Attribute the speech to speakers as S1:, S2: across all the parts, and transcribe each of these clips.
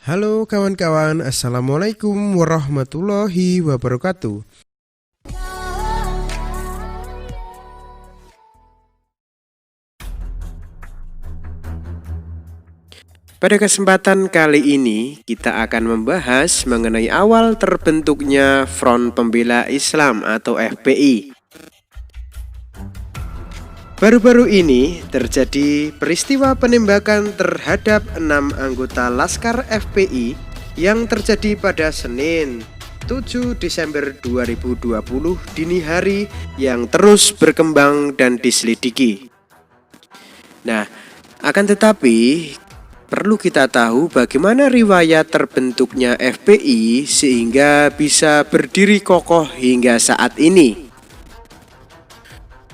S1: Halo kawan-kawan, Assalamualaikum warahmatullahi wabarakatuh. Pada kesempatan kali ini, kita akan membahas mengenai awal terbentuknya Front Pembela Islam atau FPI. Baru-baru ini terjadi peristiwa penembakan terhadap 6 anggota Laskar FPI yang terjadi pada Senin 7 Desember 2020 dini hari yang terus berkembang dan diselidiki. Nah, akan tetapi perlu kita tahu bagaimana riwayat terbentuknya FPI sehingga bisa berdiri kokoh hingga saat ini.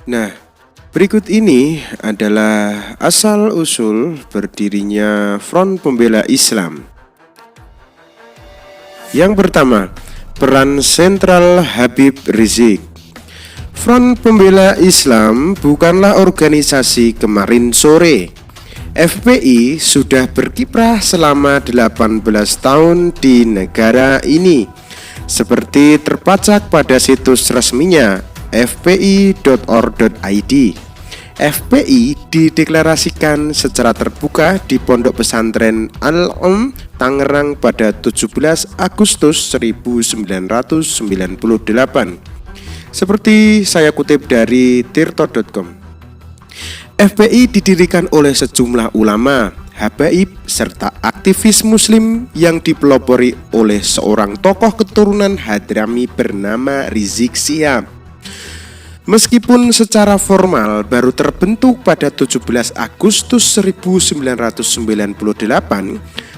S1: Nah, berikut ini adalah asal-usul berdirinya Front Pembela Islam. Yang pertama, peran sentral Habib Rizik. Front Pembela Islam bukanlah organisasi kemarin sore. FPI sudah berkiprah selama 18 tahun di negara ini, seperti terpacak pada situs resminya fpi.org.id. FPI dideklarasikan secara terbuka di Pondok Pesantren Al-Om, Tangerang pada 17 Agustus 1998. Seperti saya kutip dari tirto.com. FPI didirikan oleh sejumlah ulama, habaib, serta aktivis muslim yang dipelopori oleh seorang tokoh keturunan Hadrami bernama Rizik Syihab. Meskipun secara formal baru terbentuk pada 17 Agustus 1998,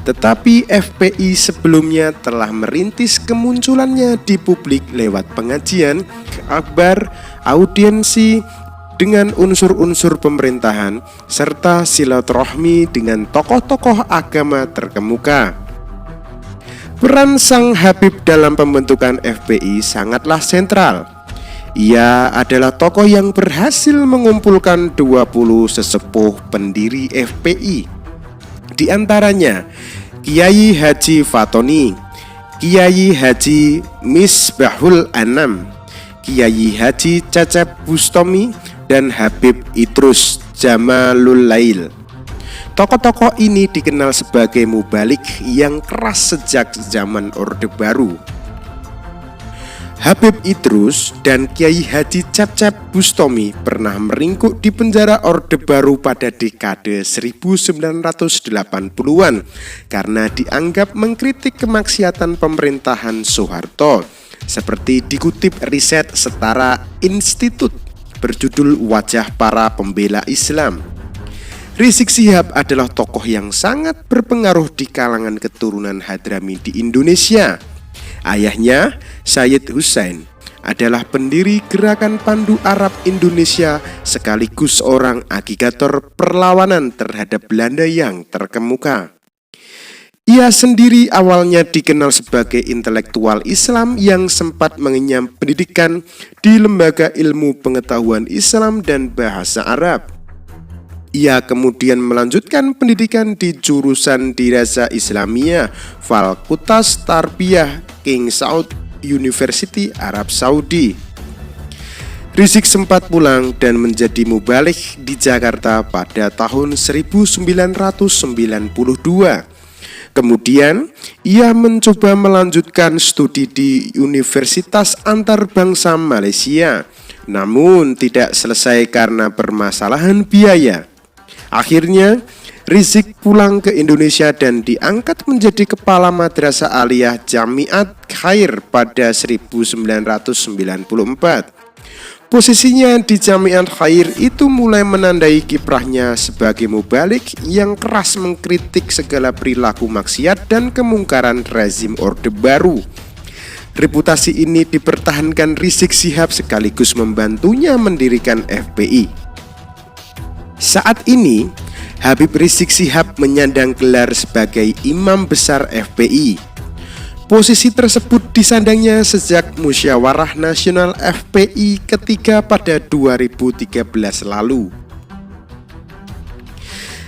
S1: tetapi FPI sebelumnya telah merintis kemunculannya di publik lewat pengajian, akbar, audiensi dengan unsur-unsur pemerintahan, serta silaturahmi dengan tokoh-tokoh agama terkemuka. Peran sang Habib dalam pembentukan FPI sangatlah sentral. Ia adalah tokoh yang berhasil mengumpulkan 20 sesepuh pendiri FPI. Di antaranya Kiai Haji Fatoni, Kiai Haji Misbahul Anam, Kiai Haji Cecep Bustami, dan Habib Idrus Jamalul Lail. Tokoh-tokoh ini dikenal sebagai mubalik yang keras sejak zaman Orde Baru. Habib Idrus dan Kiai Haji Cecep Bustami pernah meringkuk di penjara Orde Baru pada dekade 1980-an karena dianggap mengkritik kemaksiatan pemerintahan Soeharto, seperti dikutip riset Setara Institut berjudul Wajah Para Pembela Islam. Rizik Syihab adalah tokoh yang sangat berpengaruh di kalangan keturunan Hadrami di Indonesia. Ayahnya, Sayyid Hussein, adalah pendiri Gerakan Pandu Arab Indonesia sekaligus seorang agitator perlawanan terhadap Belanda yang terkemuka. Ia sendiri awalnya dikenal sebagai intelektual Islam yang sempat mengenyam pendidikan di Lembaga Ilmu Pengetahuan Islam dan Bahasa Arab. Ia kemudian melanjutkan pendidikan di jurusan Dirasa Islamiyah Fakultas Tarbiyah King Saud University Arab Saudi. Rizik sempat pulang dan menjadi mubalik di Jakarta pada tahun 1992. Kemudian, ia mencoba melanjutkan studi di Universitas Antarbangsa Malaysia, namun tidak selesai karena permasalahan biaya. Akhirnya, Rizik pulang ke Indonesia dan diangkat menjadi kepala Madrasah Aliyah Jamiat Khair pada 1994. Posisinya di Jamiat Khair itu mulai menandai kiprahnya sebagai mubalik yang keras mengkritik segala perilaku maksiat dan kemungkaran rezim Orde Baru. Reputasi ini dipertahankan Rizik Syihab sekaligus membantunya mendirikan FPI. Saat ini, Habib Rizik Syihab menyandang gelar sebagai Imam Besar FPI. Posisi tersebut disandangnya sejak Musyawarah Nasional FPI ketiga pada 2013 lalu.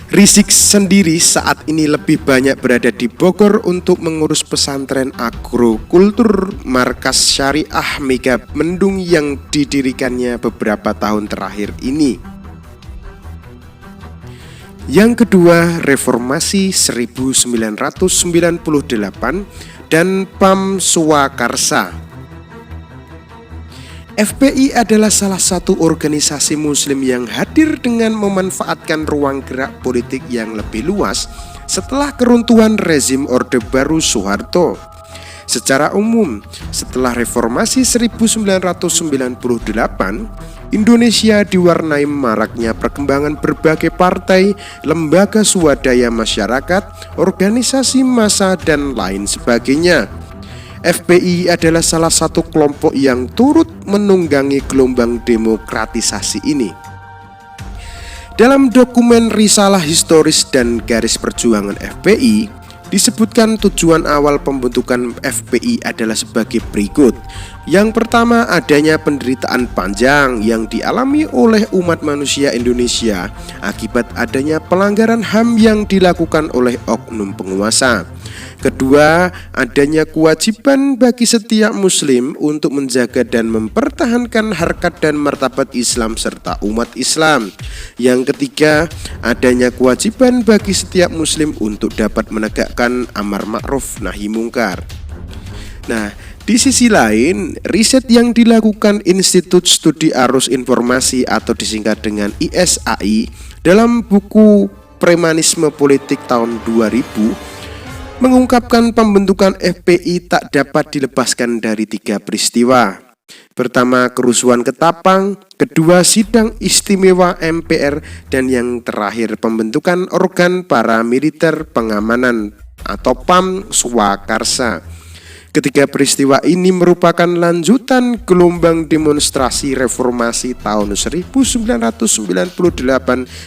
S1: Rizik sendiri saat ini lebih banyak berada di Bogor untuk mengurus pesantren agrokultur markas syariah Mega Mendung yang didirikannya beberapa tahun terakhir ini. Yang kedua, Reformasi 1998 dan PAM Swakarsa. FPI adalah salah satu organisasi muslim yang hadir dengan memanfaatkan ruang gerak politik yang lebih luas setelah keruntuhan rezim Orde Baru Soeharto. Secara umum, setelah reformasi 1998, Indonesia diwarnai maraknya perkembangan berbagai partai, lembaga swadaya masyarakat, organisasi massa, dan lain sebagainya. FPI adalah salah satu kelompok yang turut menunggangi gelombang demokratisasi ini. Dalam dokumen Risalah Historis dan Garis Perjuangan FPI, disebutkan tujuan awal pembentukan FPI adalah sebagai berikut. Yang pertama, adanya penderitaan panjang yang dialami oleh umat manusia Indonesia akibat adanya pelanggaran HAM yang dilakukan oleh oknum penguasa. Kedua, adanya kewajiban bagi setiap muslim untuk menjaga dan mempertahankan harkat dan martabat Islam serta umat Islam. Yang ketiga, adanya kewajiban bagi setiap muslim untuk dapat menegakkan amar ma'ruf nahi mungkar. Nah, di sisi lain, riset yang dilakukan Institut Studi Arus Informasi atau disingkat dengan ISAI dalam buku Premanisme Politik tahun 2000 mengungkapkan pembentukan FPI tak dapat dilepaskan dari 3 peristiwa. Pertama, kerusuhan Ketapang, kedua, sidang istimewa MPR, dan yang terakhir pembentukan organ paramiliter pengamanan atau PAM Swakarsa. Ketiga peristiwa ini merupakan lanjutan gelombang demonstrasi reformasi tahun 1998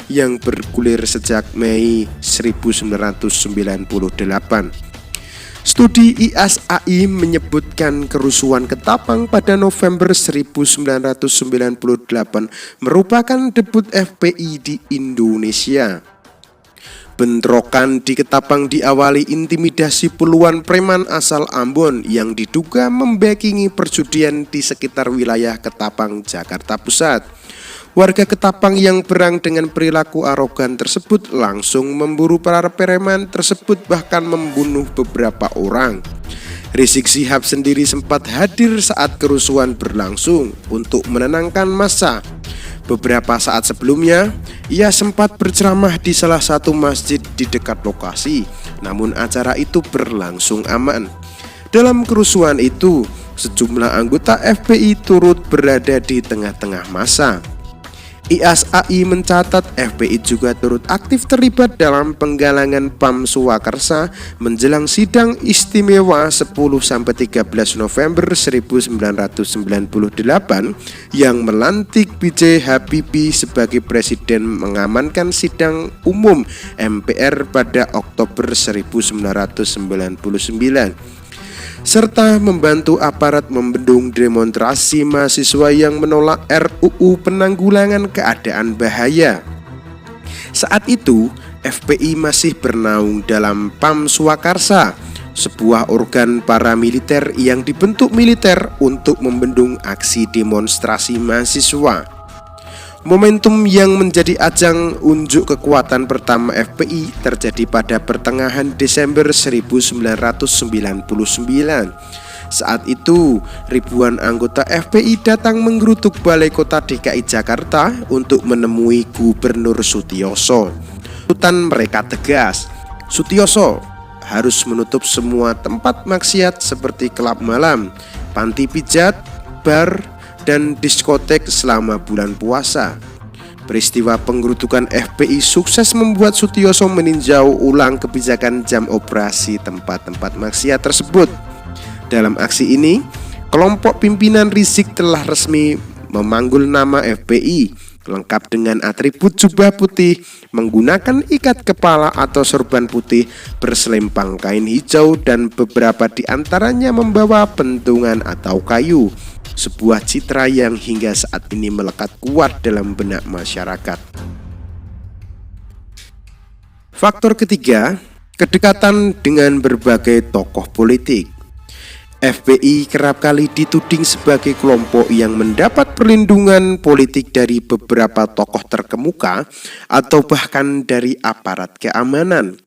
S1: yang bergulir sejak Mei 1998. Studi ISAI menyebutkan kerusuhan Ketapang pada November 1998 merupakan debut FPI di Indonesia. Bentrokan di Ketapang diawali intimidasi puluhan preman asal Ambon yang diduga membackingi perjudian di sekitar wilayah Ketapang, Jakarta Pusat. Warga Ketapang yang berang dengan perilaku arogan tersebut langsung memburu para preman tersebut, bahkan membunuh beberapa orang. Rizik Syihab sendiri sempat hadir saat kerusuhan berlangsung untuk menenangkan massa. Beberapa saat sebelumnya, ia sempat berceramah di salah satu masjid di dekat lokasi, namun acara itu berlangsung aman. Dalam kerusuhan itu, sejumlah anggota FPI turut berada di tengah-tengah massa. ISAI mencatat FPI juga turut aktif terlibat dalam penggalangan PAM Swakarsa menjelang sidang istimewa 10-13 November 1998 yang melantik B.J. Habibie sebagai presiden, mengamankan sidang umum MPR pada Oktober 1999. Serta membantu aparat membendung demonstrasi mahasiswa yang menolak RUU Penanggulangan Keadaan Bahaya. Saat itu, FPI masih bernaung dalam PAM Swakarsa, sebuah organ paramiliter yang dibentuk militer untuk membendung aksi demonstrasi mahasiswa. Momentum yang menjadi ajang unjuk kekuatan pertama FPI terjadi pada pertengahan Desember 1999. Saat itu, ribuan anggota FPI datang menggeruduk Balai Kota DKI Jakarta untuk menemui Gubernur Sutioso. Tuntutan mereka tegas, Sutioso harus menutup semua tempat maksiat seperti klub malam, panti pijat, bar, dan diskotek selama bulan puasa. Peristiwa penggerudukan FPI sukses membuat Sutioso meninjau ulang kebijakan jam operasi tempat-tempat maksiat tersebut. Dalam aksi ini, kelompok pimpinan Rizik telah resmi memanggul nama FPI, lengkap dengan atribut jubah putih, menggunakan ikat kepala atau sorban putih, berselempang kain hijau, dan beberapa di antaranya membawa pentungan atau kayu. Sebuah citra yang hingga saat ini melekat kuat dalam benak masyarakat. Faktor ketiga, kedekatan dengan berbagai tokoh politik. FPI kerap kali dituding sebagai kelompok yang mendapat perlindungan politik dari beberapa tokoh terkemuka atau bahkan dari aparat keamanan.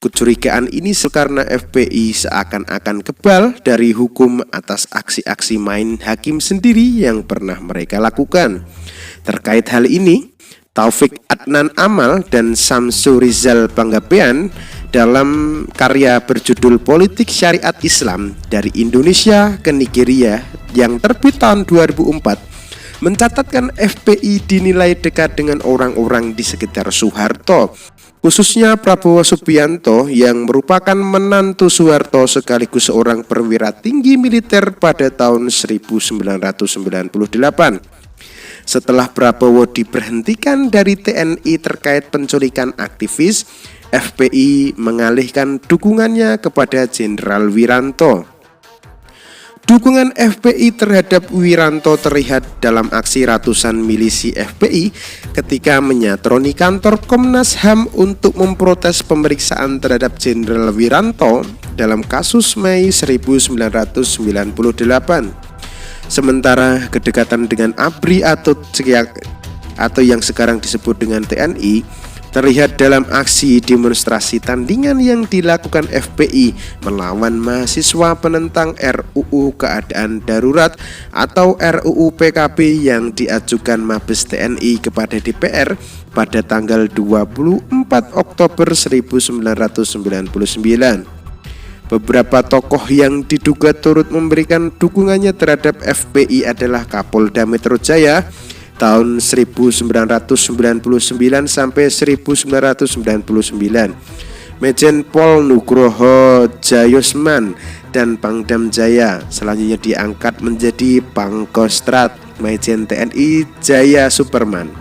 S1: Kecurigaan ini karena FPI seakan-akan kebal dari hukum atas aksi-aksi main hakim sendiri yang pernah mereka lakukan. Terkait hal ini, Taufik Adnan Amal dan Samsu Rizal Panggabean dalam karya berjudul Politik Syariat Islam dari Indonesia ke Nigeria yang terbit tahun 2004 mencatatkan FPI dinilai dekat dengan orang-orang di sekitar Soeharto, khususnya Prabowo Subianto yang merupakan menantu Soeharto sekaligus seorang perwira tinggi militer pada tahun 1998. Setelah Prabowo diberhentikan dari TNI terkait penculikan aktivis, FPI mengalihkan dukungannya kepada Jenderal Wiranto. Dukungan FPI terhadap Wiranto terlihat dalam aksi ratusan milisi FPI ketika menyatroni kantor Komnas HAM untuk memprotes pemeriksaan terhadap Jenderal Wiranto dalam kasus Mei 1998. Sementara kedekatan dengan ABRI atau yang sekarang disebut dengan TNI terlihat dalam aksi demonstrasi tandingan yang dilakukan FPI melawan mahasiswa penentang RUU Keadaan Darurat atau RUU PKB yang diajukan Mabes TNI kepada DPR pada tanggal 24 Oktober 1999. Beberapa tokoh yang diduga turut memberikan dukungannya terhadap FPI adalah Kapolda Metro Jaya tahun 1999 sampai 1999, Majen Pol Nugroho Jayosman dan Pangdam Jaya. Selanjutnya diangkat menjadi Pangkostrat Majen TNI Jaya Superman.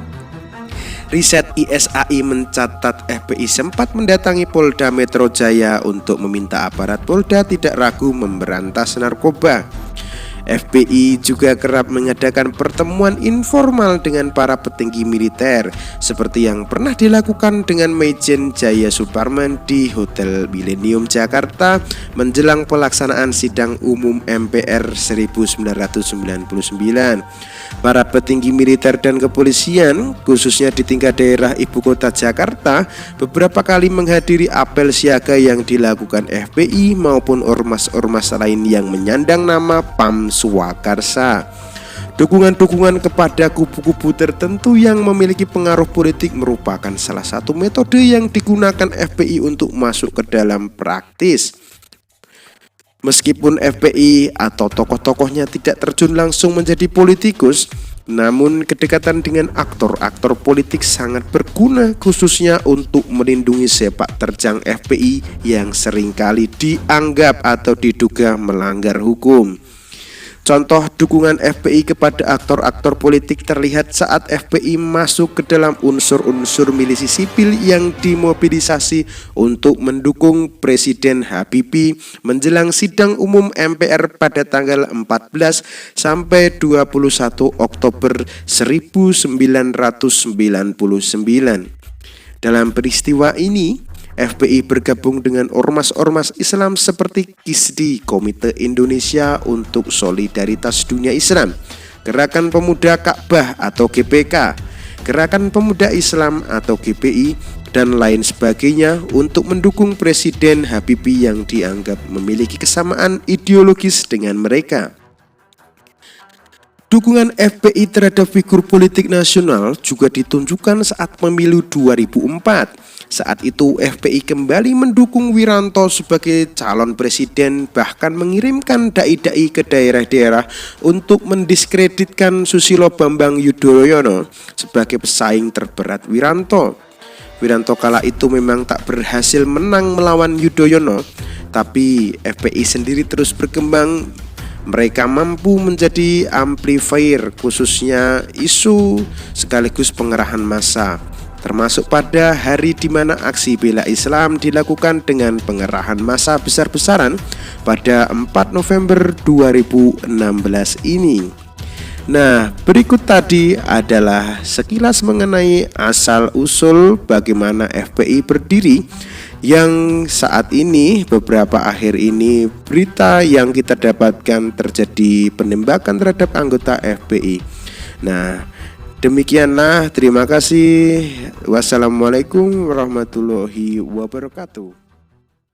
S1: Riset ISAI mencatat FPI sempat mendatangi Polda Metro Jaya untuk meminta aparat Polda tidak ragu memberantas narkoba. FPI juga kerap mengadakan pertemuan informal dengan para petinggi militer seperti yang pernah dilakukan dengan Majen Jaya Suparman di Hotel Millennium Jakarta menjelang pelaksanaan sidang umum MPR 1999. Para petinggi militer dan kepolisian, khususnya di tingkat daerah ibu kota Jakarta, beberapa kali menghadiri apel siaga yang dilakukan FPI maupun ormas-ormas lain yang menyandang nama PAM Swakarsa. Dukungan-dukungan kepada kubu-kubu tertentu yang memiliki pengaruh politik merupakan salah satu metode yang digunakan FPI untuk masuk ke dalam praktis. Meskipun FPI atau tokoh-tokohnya tidak terjun langsung menjadi politikus, namun kedekatan dengan aktor-aktor politik sangat berguna khususnya untuk melindungi sepak terjang FPI yang seringkali dianggap atau diduga melanggar hukum. Contoh dukungan FPI kepada aktor-aktor politik terlihat saat FPI masuk ke dalam unsur-unsur milisi sipil yang dimobilisasi untuk mendukung Presiden Habibie menjelang sidang umum MPR pada tanggal 14 sampai 21 Oktober 1999. Dalam peristiwa ini, FPI bergabung dengan ormas-ormas Islam seperti KISDI, Komite Indonesia untuk Solidaritas Dunia Islam, Gerakan Pemuda Ka'bah atau GPK, Gerakan Pemuda Islam atau GPI, dan lain sebagainya untuk mendukung Presiden Habibie yang dianggap memiliki kesamaan ideologis dengan mereka. Dukungan FPI terhadap figur politik nasional juga ditunjukkan saat pemilu 2004. Saat itu FPI kembali mendukung Wiranto sebagai calon presiden, bahkan mengirimkan dai-dai ke daerah-daerah untuk mendiskreditkan Susilo Bambang Yudhoyono sebagai pesaing terberat Wiranto. Wiranto kala itu memang tak berhasil menang melawan Yudhoyono, tapi FPI sendiri terus berkembang. Mereka mampu menjadi amplifier khususnya isu sekaligus pengerahan massa, termasuk pada hari di mana aksi bela Islam dilakukan dengan pengerahan massa besar-besaran pada 4 November 2016 ini. Nah, berikut tadi adalah sekilas mengenai asal-usul bagaimana FPI berdiri, yang saat ini beberapa akhir ini berita yang kita dapatkan terjadi penembakan terhadap anggota FPI. Nah, demikianlah, terima kasih. Wassalamualaikum warahmatullahi wabarakatuh.